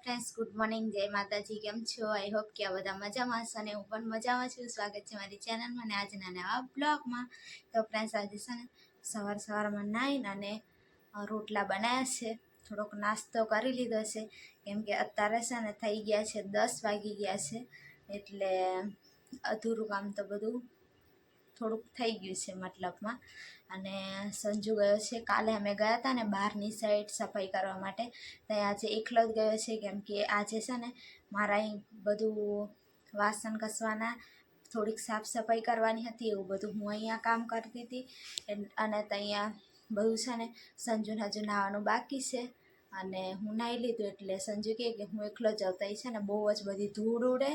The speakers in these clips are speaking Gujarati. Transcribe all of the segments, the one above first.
ફ્રેન્ડ્સ, ગુડ મોર્નિંગ, જય માતાજી. કેમ છો? આઈ હોપ કે આ બધા મજામાં હશે અને હું પણ મજામાં છું. સ્વાગત છે મારી ચેનલમાં અને આજના નવા બ્લોગમાં. તો ફ્રેન્ડ્સ, આજે છે ને સવારમાં નાહીને અને રોટલા બનાવ્યા છે. થોડોક નાસ્તો કરી લીધો છે કેમ કે અત્યારે છે ને થઈ ગયા છે 10 વાગી ગયા છે, એટલે અધૂરું કામ તો બધું થોડુંક થઈ ગયું છે મતલબમાં. અને સંજુ ગયો છે, કાલે અમે ગયા હતા ને બહારની સાઈડ સફાઈ કરવા માટે, ત્યાં આજે એકલો જ ગયો છે કેમ કે આજે છે ને મારા અહીં બધું વાસણ ઘસવાના, થોડીક સાફ સફાઈ કરવાની હતી, એવું બધું હું અહીંયા કામ કરતી હતી. અને ત્યાં બધું છે ને સંજુને હજુ નાહવાનું બાકી છે અને હું નાહી લીધું એટલે સંજુ કહે કે હું એકલો જ જાઉં. ત્યાં છે ને બહુ જ બધી ધૂળ ઉડે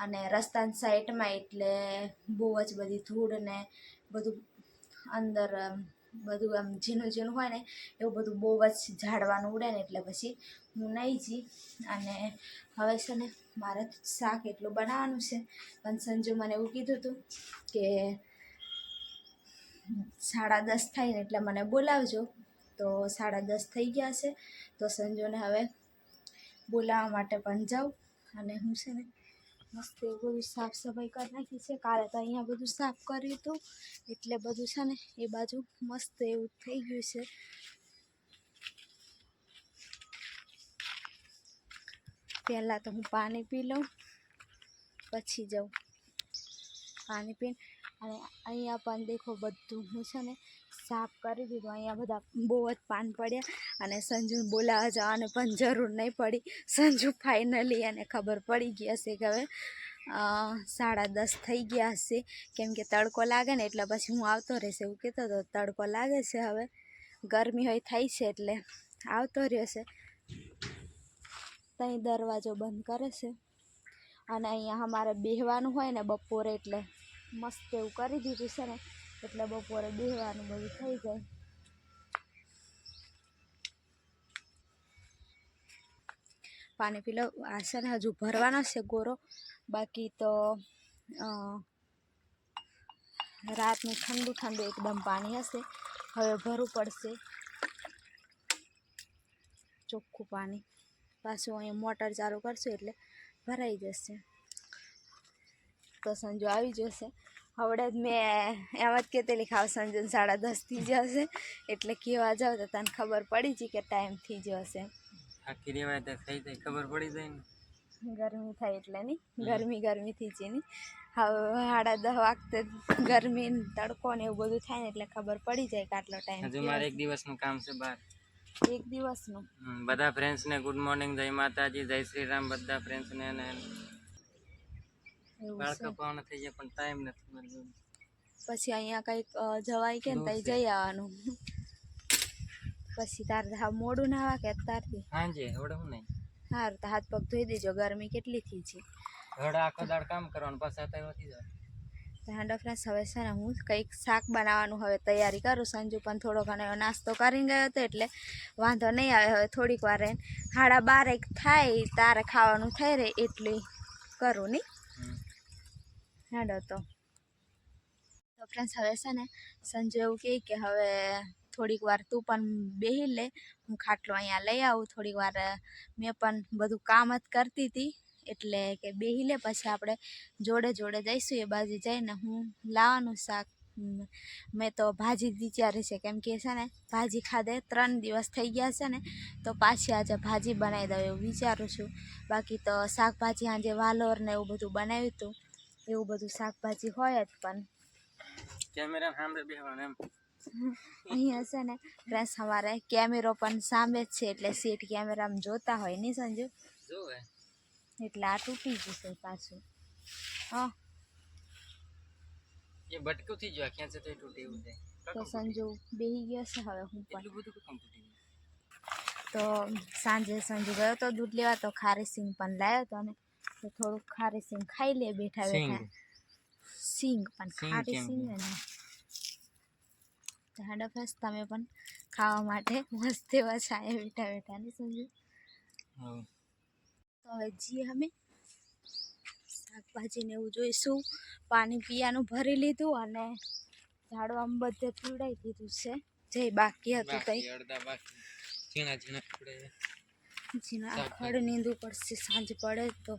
અને રસ્તાની સાઈડમાં, એટલે બહુ જ બધી ધૂળ ને બધું અંદર બધું આમ ઝીણું ઝીણું હોય ને એવું બધું બહુ જ ઝાડવાનું ઉડે ને, એટલે પછી હું નહીં જી. અને હવે છે ને મારે શાક એટલું બનાવવાનું છે, પણ સંજુ મને એવું કીધું હતું કે 10:30 થાય ને એટલે મને બોલાવજો. તો 10:30 થઈ ગયા છે, તો સંજુને હવે બોલાવવા માટે પણ જાઉં. અને હું છે ને મસ્ત એવું બધું સાફ સફાઈ કરી નાખી છે. કાલે તો અહીંયા બધું સાફ કર્યું હતું, એટલે બધું છે ને એ બાજુ મસ્ત એવું થઈ ગયું છે. પહેલાં તો હું પાણી પી લઉં, પછી જાઉં પાણી પીને. અને અહીંયા પણ દેખો બધું હું છે ને સાફ કરી દીધું. અહીંયા બધા બહુ જ પાન પડ્યા અને સંજુને બોલાવવા જવાની પણ જરૂર નહીં પડી. સંજુ ફાઇનલી એને ખબર પડી ગઈ હશે કે હવે 10:30 થઈ ગયા હશે, કેમ કે તડકો લાગે ને એટલે પછી હું આવતો રહેશે એવું કહેતો હતો. તડકો લાગે છે, હવે ગરમી હોય થાય છે એટલે આવતો રહ્યો છે. ત્યાં દરવાજો બંધ કરે છે અને અહીંયા અમારે બેહવાનું હોય ને બપોરે, એટલે મસ્ત એવું કરી દીધું છે ને, એટલે બપોરે બેહવાનું બધું થઈ જાય. પાણી પી લો. આ છે ને હજુ ભરવાનો છે ગોરો, બાકી તો રાતનું ઠંડુ ઠંડુ એકદમ પાણી હશે. હવે ભરવું પડશે ચોખ્ખું પાણી. પાછું અહીંયા મોટર ચાલુ કરશું એટલે ભરાઈ જશે. તો સંજુ આવી જશે. હવડે જ મેં એમ જ કહેતેલી ખાવ સંજુ 10:30 થઈ જશે, એટલે કેવા જાવ તો તને ખબર પડી છે કે ટાઈમ થઈ જશે. આખી રેવાય તો થઈ જાય, ખબર પડી જાય ને. ગરમી થાય એટલે નહીં, ગરમી થઈ છે નહીં. હવે 10:30 વાગતે ગરમી તડકો ને એવું બધું થાય ને એટલે ખબર પડી જાય કે આટલો ટાઈમ. હજુ મારે એક દિવસનું કામ છે બહાર. એક દિવસનું. બધા ફ્રેન્ડ્સને ગુડ મોર્નિંગ, જય માતાજી, જય શ્રી રામ. બધા ફ્રેન્ડ્સને અને બાળ કપાવાના થઈ જાય પણ ટાઈમ નથી મળ્યો. પછી અહીંયા કંઈક જવાય કે ને ત્યાં જઈ આવવાનું. પછી તારે મોડું નાવા કે અત્યારથી હાંજે હવે હું નહીં. સારું, તો હાથ પગ ધોઈ દેજો, ગરમી કેટલી થઈ છે. ઘડા આખો દાડ કામ કરવાનું, પાછા અત્યારે નથી જવાનું. હેન્ડ ફ્રેન્ડ્સ, હવે છે ને હું કંઈક શાક બનાવવાનું હવે તૈયારી કરું. સંજુ પણ થોડો ઘણો નાસ્તો કરીને ગયો હતો એટલે વાંધો નહીં આવે. હવે થોડીક વાર રહીને 12:30 થાય તારે ખાવાનું થઈ રહે એટલી કરું નહીં હેડો. તો ફ્રેન્ડ્સ, હવે છે ને સંજુ એવું કહે કે હવે થોડીક વાર તું પણ બેસી લે, હું ખાટલો અહીંયા લઈ આવું. થોડીક વાર મેં પણ બધું કામ જ કરતી હતી, એટલે કે બેસી લે, પછી આપણે જોડે જોડે જઈશું. એ બાજુ જઈને હું લાવવાનું શાક. મેં તો ભાજી વિચારી છે, કેમ કે છે ને ભાજી ખાધે 3 દિવસ થઈ ગયા છે ને, તો પાછી આજે ભાજી બનાવી દઉં એવું વિચારું છું. બાકી તો શાકભાજી આજે વાલોર ને એવું બધું બનાવ્યું હતું, એવું બધું શાકભાજી હોય જ. પણ કેમેરા સામે બેહવાનું એમ. અહીંયા છે ને ફ્રેન્ડ્સ અમારે કેમેરો પણ સામે જ છે, એટલે સીટ કેમેરામાં જોતા હોય નહીં સંજુ, જોવે એટલે આ તૂટી જશે પાછું. હા, એ બટકું થઈ ગયું, ક્યાં છે તૂટી એવું છે. તો સંજુ બેસી ગયો છે. હવે હું પણ એટલું બધું કેમ તૂટી ગયું. તો સાંજે સંજુ ગયો તો દૂધ લેવા, તો ખારી સિંગ પણ લાવ્યો હતો ને, તો થોડુંક ખારી સિંગ ખાઈ લે બેઠા બેઠા. સિંગ પણ ખારી સિંગ ને હેન્ડ ફ્રેન્ડ્સ, તમે પણ ખાવા માટે મસ્ત એવા છાયા બેઠા બેઠા ને સંજુ. તો હવે જી અમે શાકભાજીને એવું જોઈશું. પાણી પીવાનું ભરી લીધું અને ઝાડવામાં બધે પીવડાવી દીધું છે. જે બાકી હતું તઈ અડધા બાકી ઝીણા ઝીણા ટુકડે. જીના ખડ નીંદવું પડશે સાંજ પડે તો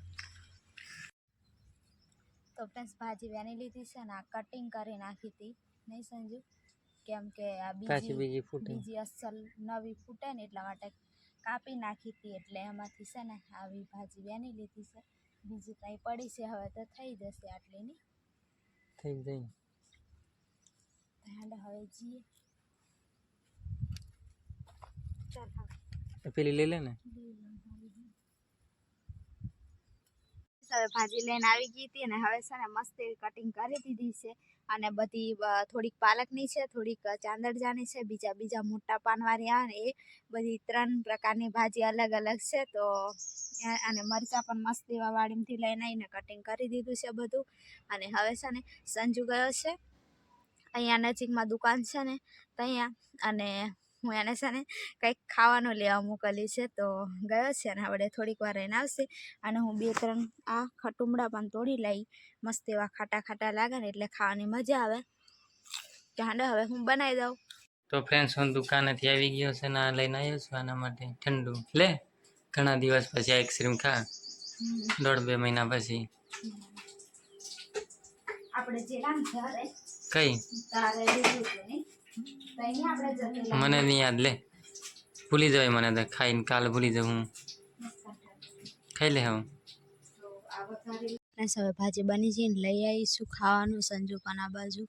ફ્રેન્ડ્સ ભાજી વેની લીધી છે ને આ કટિંગ કરી નાખી હતી નહીં સંજુ કેમ કે આ બીજી અસલ નવી ફૂટે ને એટલા માટે કાપી નાખી હતી એટલે એમાંથી છે ને આવી ભાજી વેની લીધી છે બીજી કંઈ પડી છે હવે તો થઈ જશે આટલીની થઈ જાય હવે જઈએ ચાલ પેલી લઈ લે ને હવે ભાજી લઈને આવી ગઈ હતી અને હવે છે ને મસ્ત એવી કટિંગ કરી દીધી છે અને બધી થોડીક પાલકની છે થોડીક ચાંદરજાની છે બીજા મોટા પાનવાળી આવે ને એ બધી 3 પ્રકારની ભાજી અલગ અલગ છે તો અને મરચાં પણ મસ્ત એવા વાડીમાંથી લઈને આવીને કટિંગ કરી દીધું છે બધું અને હવે છે ને સંજુ ગયો છે અહીંયા નજીકમાં દુકાન છે ને ત્યાં અને હું એને છે ને કંઈક ખાવાનું લેવા મોકલી છે તો ગયો છે અને આપણે થોડીક વાર રહીને આવશે અને હું 2-3 આ ખટુમડા પણ તોડી લઈ મસ્ત એવા ખાટા લાગે ને એટલે ખાવાની મજા આવે ત્યાં હવે હું બનાવી દઉં તો ફ્રેન્ડ્સ હું દુકાનેથી આવી ગયો છે ને આ લઈને આવ્યો છું આના માટે ઠંડુ લે ઘણા દિવસ પછી આઈસ્ક્રીમ ખા 1.5-2 મહિના પછી આપણે જેલા ઘરે કઈ તારે લીધું હતું ને તઈ આપણે જતેલા મને નહીં યાદ લે ભૂલી જવાય મને તો ખાઈને કાલ ભૂલી જાઉં હું ખાઈ લે હું હવે ભાજી બની જઈને લઈ આવીશું ખાવાનું સંજુ પણ આ બાજુ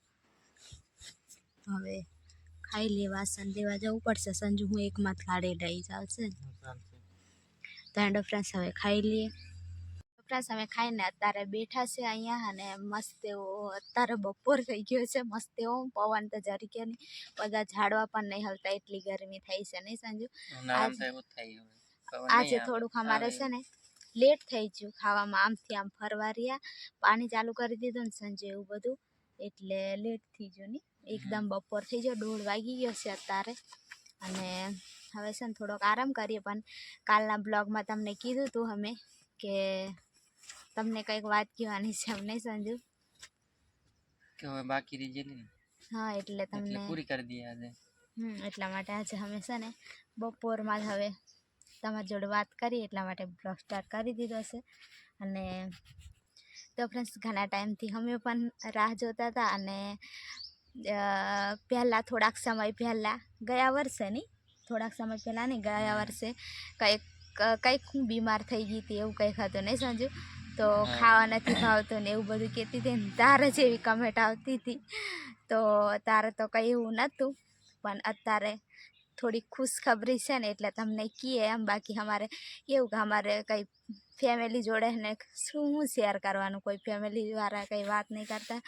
હવે ખાઈ લે વાસણ દેવા જવું પડશે સંજુ હું એકમાં ગાડી લઈ ચાલશે તો એન્ડ ફ્રેન્ડ્સ હવે ખાઈ લઈએ ફ્રેન્ડ્સ અમે ખાઈને અત્યારે બેઠા છે અહીંયા અને મસ્ત એવો અત્યારે બપોર થઈ ગયો છે મસ્ત એવો પવન તો જરી કે નહીં બધા ઝાડવા પણ નહીં હલતા એટલી ગરમી થઈ છે નહીં સંજુ આજે થોડુંક અમારે છે ને લેટ થઈ ગયું ખાવામાં આમથી આમ ફરવા રહ્યા પાણી ચાલુ કરી દીધું ને સંજુ એવું બધું એટલે લેટ થઈ ગયું ને એકદમ બપોર થઈ ગયો 1:30 વાગી ગયો છે અત્યારે અને હવે છે ને થોડોક આરામ કરીએ પણ કાલના બ્લોગમાં તમને કીધું હતું અમે કે તમને કંઈક વાત કહેવાની છે અમને સંજુ કે હવે બાકી રહી ગયેલી હા એટલે તમને પૂરી કરી દઈએ આજે એટલા માટે આજે અમે છે ને બપોરમાં હવે તમારી જોડે વાત કરી એટલા માટે બ્લોગ સ્ટાર્ટ કરી દીધો છે અને તો ફ્રેન્ડ્સ ઘણા ટાઈમથી અમે પણ રાહ જોતા હતા અને પહેલાં થોડાક સમય પહેલાં ગયા વર્ષે નહીં થોડાક સમય પહેલાં નહીં ગયા વર્ષે કંઈક હું બીમાર થઈ ગઈ હતી એવું કંઈક હતું નહીં સંજુ તો ખાવા નથી ભાવતું ને એવું બધું કહેતી હતી ને તારે જ એવી કમેન્ટ આવતી હતી તો તારે તો કંઈ એવું નહોતું પણ અત્યારે થોડી ખુશખબરી છે ને એટલે તમને કહીએ એમ બાકી અમારે કેવું કે અમારે કંઈ ફેમિલી જોડે ને શું શેર કરવાનું કોઈ ફેમિલીવાળા કંઈ વાત નહીં કરતા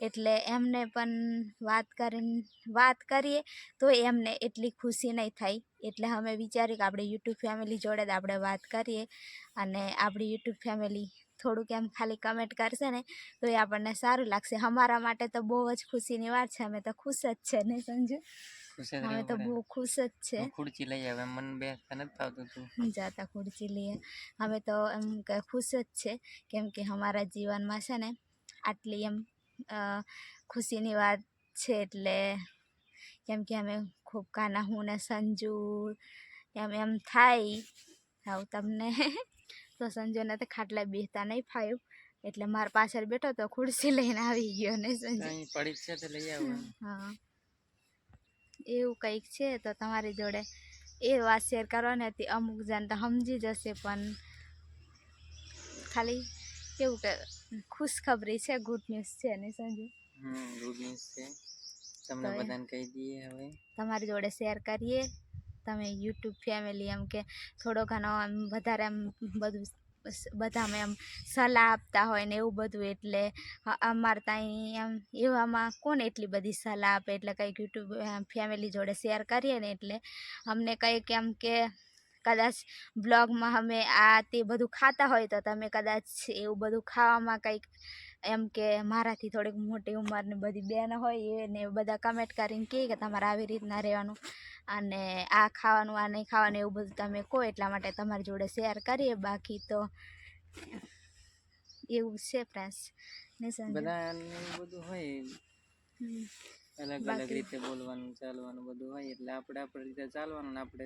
એટલે એમને પણ વાત કરીએ તો એમને એટલી ખુશી નહીં થાય એટલે અમે વિચાર્યું કે આપણે યુટ્યુબ ફેમિલી જોડે જ આપણે વાત કરીએ અને આપણી યુટ્યુબ ફેમિલી થોડુંક એમ ખાલી કમેન્ટ કરશે ને તો એ આપણને સારું લાગશે અમારા માટે તો બહુ જ ખુશીની વાત છે અમે તો ખુશ જ છે ને સંજુ અમે તો બહુ ખુશ જ છે ખુરચી લઈ આવે મને બેસતા નથી ફાવતું તું જાતા ખુરચી લઈએ અમે તો એમ કે ખુશ જ છે કેમ કે અમારા જીવનમાં છે ને આટલી એમ ખુશીની વાત છે એટલે કેમ કે અમે ખૂબ કાના હું ને સંજુ એમ થાય આવું તમને તો સંજુને તો ખાટલા બેસતા નહીં ફાવ્યું એટલે મારા પાછળ બેઠો તો ખુરશી લઈને આવી ગયો ને સંજુ પડી છે તો લઈ આવો હા એવું કંઈક છે તો તમારી જોડે એ વાત શેર કરવાની હતી અમુક જણ તો સમજી જશે પણ ખાલી કેવું કે ખુશખબરી છે ગુડ ન્યૂઝ છે ને સંજુ ગુડ ન્યૂઝ છે તમને બધાને કહી દઈએ હવે તમારી જોડે શેર કરીએ તમે યુટ્યુબ ફેમિલી એમ કે થોડો ઘણો એમ વધારે એમ બધું બધામાં એમ સલાહ આપતા હોય ને એવું બધું એટલે અમારે ત્યાં એમ એવામાં કોણ એટલી બધી સલાહ આપે એટલે કંઈક યુટ્યુબ ફેમિલી જોડે શેર કરીએ ને એટલે અમને કંઈક એમ કે કદાચ બ્લોગમાં અમે આ તે બધું ખાતા હોય તો તમે કદાચ એવું બધું ખાવામાં કંઈક એમ કે મારાથી થોડીક મોટી ઉંમરની બધી બેન હોય એને બધા કમેન્ટ કરીને કહે કે તમારે આવી રીતના રહેવાનું અને આ ખાવાનું આ નહીં ખાવાનું એવું બધું તમે કહો એટલા માટે તમારી જોડે શેર કરીએ બાકી તો એવું છે ફ્રેન્ડ્સ ને બધાને બધું હોય અલગ અલગ રીતે બોલવાનું ચાલવાનું બધું હોય એટલે આપણે આપણી રીતે ચાલવાનું ને આપણે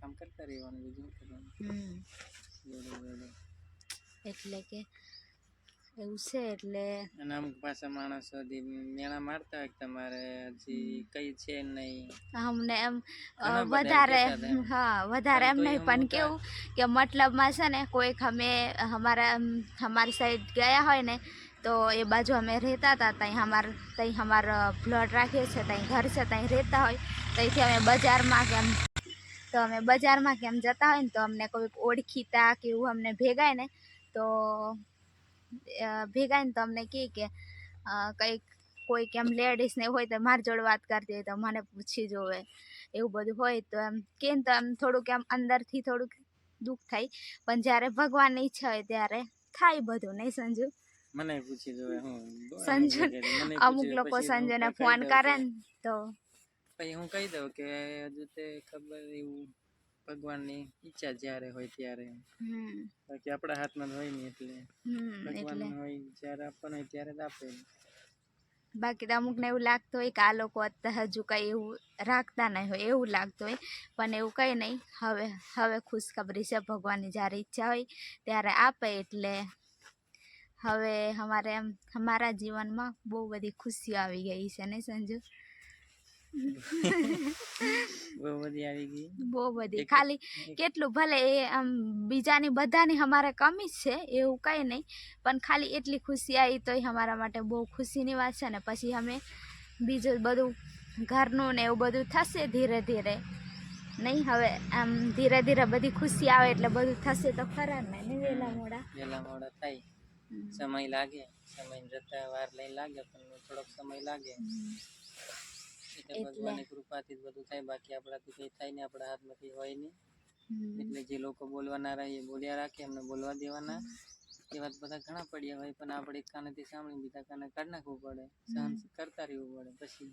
કામ કરતા રહેવાનું, બીજું કરવાનું જોડે. એટલે કે એવું છે. એટલે અને અમુક પાછા માણસો મેણા મારતા હોય કે તમારે હજી કઈ છે નહીં, અમને એમ ઘણા બધા એમ વધારે કહેતા હતા એમ. વધારે એમ પણ તોય નહીં, હું પણ મોટા કેવું કે મતલબમાં છે ને કોઈક અમે અમારી સાઈડ ગયા હોય ને તો એ બાજુ અમે રહેતા હતા, ત્યાં અમારા બ્લડ રાખીએ છીએ, ત્યાં ઘર છે, ત્યાં રહેતા હોય, ત્યાંથી અમે બજારમાં કેમ જતા હોય ને તો અમને કોઈ ઓળખીતા કે એવું અમને ભેગાય ને તો અમને કહે કે કંઈક કોઈ કેમ લેડીઝ ને હોય તો મારી જોડે વાત કરતી હોય તો મને પૂછી જોવે, એવું બધું હોય તો એમ કેમ તો એમ થોડુંક એમ અંદરથી થોડુંક દુઃખ થાય, પણ જ્યારે ભગવાનની ઈચ્છા હોય ત્યારે થાય બધું, નહીં સંજુ? મને પૂછી જોવે હું સંજુ અમુક લોકો સંજુને ફોન કરે ને તો પછી હું કહી દઉં કે હજુ તે ખબર એવું ભગવાનની ઈચ્છા જ્યારે હોય ત્યારે, બાકી આપણા હાથમાં હોય નહીં, એટલે ભગવાન હોય જ્યારે આપવાનું હોય ત્યારે જ આપે. બાકી તો અમુકને એવું લાગતું હોય કે આ લોકો અત્યારે હજુ કંઈ એવું રાખતા નહીં હોય, એવું લાગતું હોય, પણ એવું કંઈ નહીં. હવે ખુશખબરી છે, ભગવાનની જ્યારે ઈચ્છા હોય ત્યારે આપે. એટલે હવે અમારા જીવનમાં બહુ બધી ખુશીઓ આવી ગઈ છે, ને સંજુ? બહુ બધી આવી ગઈ, બહુ બધી. ખાલી કેટલું ભલે એ આમ બીજાની બધાની અમારે કમી જ છે, એવું કંઈ નહીં, પણ ખાલી એટલી ખુશી આવી તોય અમારા માટે બહુ ખુશીની વાત છે ને. પછી અમે બીજું બધું ઘરનું ને એવું બધું થશે ધીરે ધીરે, નહીં? હવે આમ ધીરે ધીરે બધી ખુશી આવે એટલે બધું થશે તો ખરા ને, નહીં? વહેલા મોડા થાય, સમય લાગે, સમય જતા વાર લઈ લાગે, પણ થોડોક સમય લાગે. એટલે ભગવાનની કૃપાથી જ બધું થાય, બાકી આપણાથી કંઈ થાય નહીં, આપણા હાથમાંથી હોય નહીં. એટલે જે લોકો બોલવાના રહે એ બોલ્યા રાખે, એમને બોલવા દેવાના. એ વાત બધા ઘણા પડ્યા હોય, પણ આપણે એક કાનેથી સાંભળીને બીજા કાને કાઢી નાખવું પડે, સહન કરતા રહેવું પડે. પછી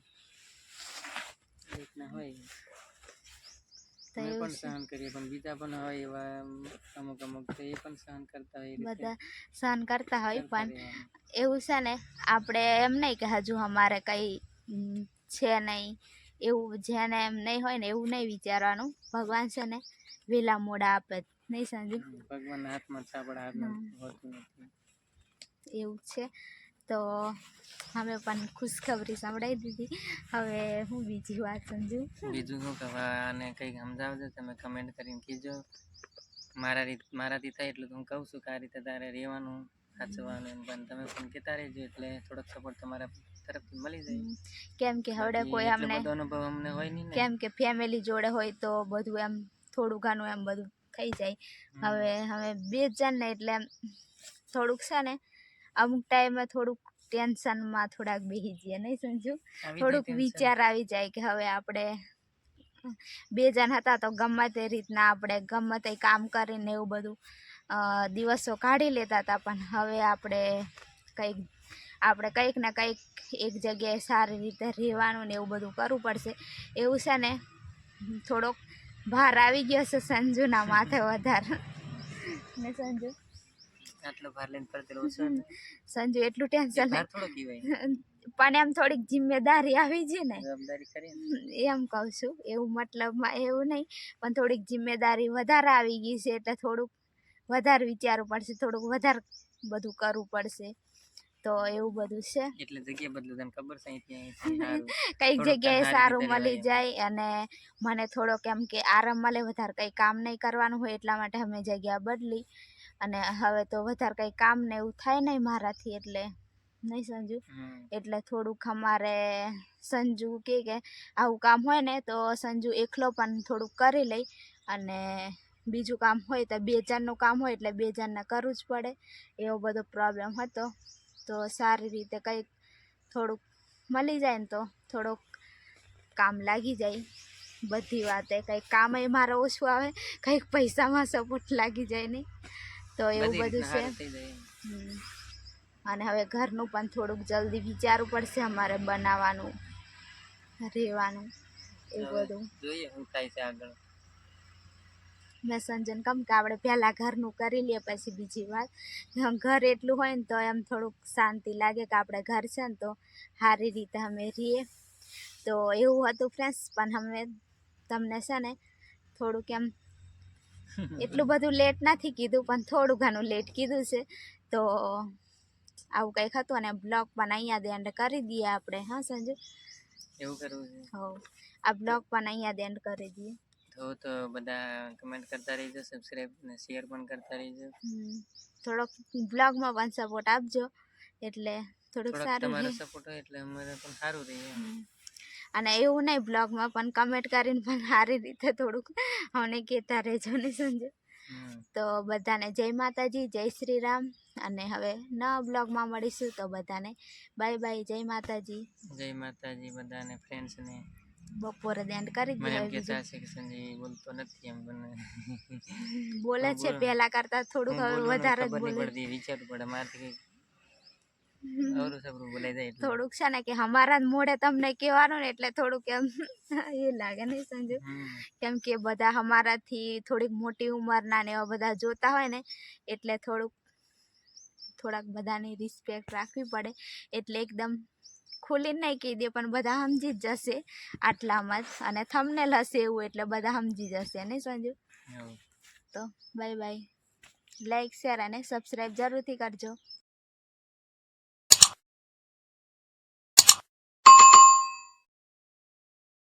રીતના હોય, અમે પણ સહન કરીએ, પણ બીજા પણ હોય એવા અમુક તો એ પણ સહન કરતા હોય, બધા સહન કરતા હોય. પણ એવું છે ને, આપણે એમ નહીં કે હજુ અમારે કંઈ છે નહીં, એવું જેને એમ નહીં હોય ને એવું નહીં વિચારવાનું. ભગવાન છે ને વહેલા મોડા આપે, નહીં સંજુ? ભગવાનના હાથમાં છે, આપણા હાથમાં હોતું નથી, એવું છે. તો અમે પણ ખુશખબરી સંભળાવી દીધી. હવે હું બીજી વાત સંજુ? બીજું શું કહેવા, અને કંઈક સમજાવજો, તમે કમેન્ટ કરીને કહેજો. મારાથી થાય એટલું હું કહું છું કે આ રીતે તારે રહેવાનું, સાચવાનું એમ, પણ તમે પણ કહેતા રહેજો, એટલે થોડોક સપોર્ટ તમારા તરફથી મળી જાય. કેમ કે હવે કોઈ અમને અનુભવ અમને હોય નહીં ને, કેમ કે ફેમિલી જોડે હોય તો બધું એમ થોડું ઘણું એમ બધું થઈ જાય. હવે 2 જણ ને એટલે થોડુંક છે ને અમુક ટાઈમે થોડુંક ટેન્શનમાં થોડાક બેસી જઈએ, નહીં સંજુ? થોડુંક વિચાર આવી જાય કે હવે આપણે 2 જણ હતા તો ગમે તે રીતના આપણે ગમે તે કામ કરીને એવું બધું દિવસો કાઢી લેતા હતા, પણ હવે આપણે કંઈક ને કંઈક એક જગ્યાએ સારી રીતે રહેવાનું ને એવું બધું કરવું પડશે. એવું છે ને થોડોક ભાર આવી ગયો છે સંજુના માથે વધારે, ને સંજુ? આટલો ભાર લઈને પડતેલો છે સંજુ એટલું ટેન્શન ભાર થોડો કહેવાય, પણ એમ થોડીક જિમ્મેદારી આવી છે ને, જવાબદારી કરી એમ કહું છું. એવું મતલબમાં એવું નહીં, પણ થોડીક જિમ્મેદારી વધારે આવી ગઈ છે, એટલે થોડુંક વધારે વિચારવું પડશે, થોડુંક વધારે બધું કરવું પડશે. તો એવું બધું છે. એટલે જગ્યા બદલું, તને ખબર છે? કઈક જગ્યાએ સારું મળી જાય અને મને થોડોક એમ કે આરામ મળે, વધારે કંઈ કામ નહીં કરવાનું હોય, એટલા માટે અમે જગ્યા બદલી. અને હવે તો વધારે કંઈ કામ ને એવું થાય નહીં મારાથી, એટલે નહીં સંજુ? એટલે થોડુંક અમારે સંજુ કે આવું કામ હોય ને તો સંજુ એકલો પણ થોડુંક કરી લઈ, અને બીજું કામ હોય તો 2 જણનું કામ હોય એટલે 2 જણને કરવું જ પડે. એવો બધો પ્રોબ્લેમ હતો. તો સારી રીતે કંઈક થોડુંક મળી જાય ને તો થોડુંક કામ લાગી જાય બધી વાતે. કંઈક કામ મારે ઓછું આવે, કંઈક પૈસામાં સપોર્ટ લાગી જાય નહીં, તો એવું બધું છે. અને હવે ઘરનું પણ થોડુંક જલ્દી વિચારવું પડશે અમારે, બનાવવાનું, રહેવાનું, એવું બધું જોઈએ શું થાય છે આગળ. મેં સંજન કમ કે આપણે પહેલાં ઘરનું કરી લઈએ, પછી બીજી વાત. ઘર એટલું હોય ને તો એમ થોડુંક શાંતિ લાગે કે આપણે ઘર છે ને તો સારી રીતે અમે રહીએ. તો એવું હતું ફ્રેન્ડ્સ, પણ અમે તમને છે ને થોડુંક એમ એટલું બધું લેટ નથી કીધું પણ થોડું ઘણું લેટ કીધું છે. તો આવું કંઈક હતું અને બ્લોગ પણ અહીંયા જ એન્ડ કરી દઈએ આપણે. હા સંજુ? એવું કરવું છે. હો, આ બ્લોગ પણ અહીંયા જ એન્ડ કરી દઈએ. તો બધા કમેન્ટ કરતા રહીજો, સબસ્ક્રાઈબ અને શેર પણ કરતા રહીજો. થોડોક બ્લોગમાં પણ સપોર્ટ આપજો એટલે થોડુંક સારું તમારો રહે. સપોર્ટ હોય એટલે અમારે પણ સારું રહે. અને એવું નહીં, બ્લોગમાં પણ કમેન્ટ કરીને પણ સારી રીતે થોડુંક અમને કહેતા રહેજો ને સંજુ. તો બધાને જય માતાજી, જય શ્રી રામ. અને હવે નવા બ્લોગમાં મળીશું. તો બધાને બાય બાય, જય માતાજી. જય માતાજી બધાને, ફ્રેન્ડ્સને. બપોરે એન્ડ કરી મને એમ દઈએ. કહેતા હશે કે સંજય બોલતો નથી એમ, પણ બોલે છે પહેલા કરતા થોડુંક હવે વધારે જ ખબર નહીં બોલે. પડતી, વિચારવું પડે મારથી અવરું સબરું બોલાઈ જાય એટલે. થોડુંક છે ને કે અમારા જ મોઢે તમને કહેવાનું ને એટલે થોડુંક એમ એ લાગે નહીં સંજુ? કેમ કે બધા અમારાથી થોડીક મોટી ઉંમરના ને એવા બધા જોતા હોય ને એટલે થોડાક બધાની રિસ્પેક્ટ રાખવી પડે. એટલે એકદમ ખુલીને નહીં કહી દે પણ બધા સમજી જ જશે આટલામાં જ. અને થંબનેલ હશે એવું એટલે બધા સમજી જશે નહીં સંજુ? તો બાય બાય, લાઈક શેર અને સબસ્ક્રાઈબ જરૂરથી કરજો.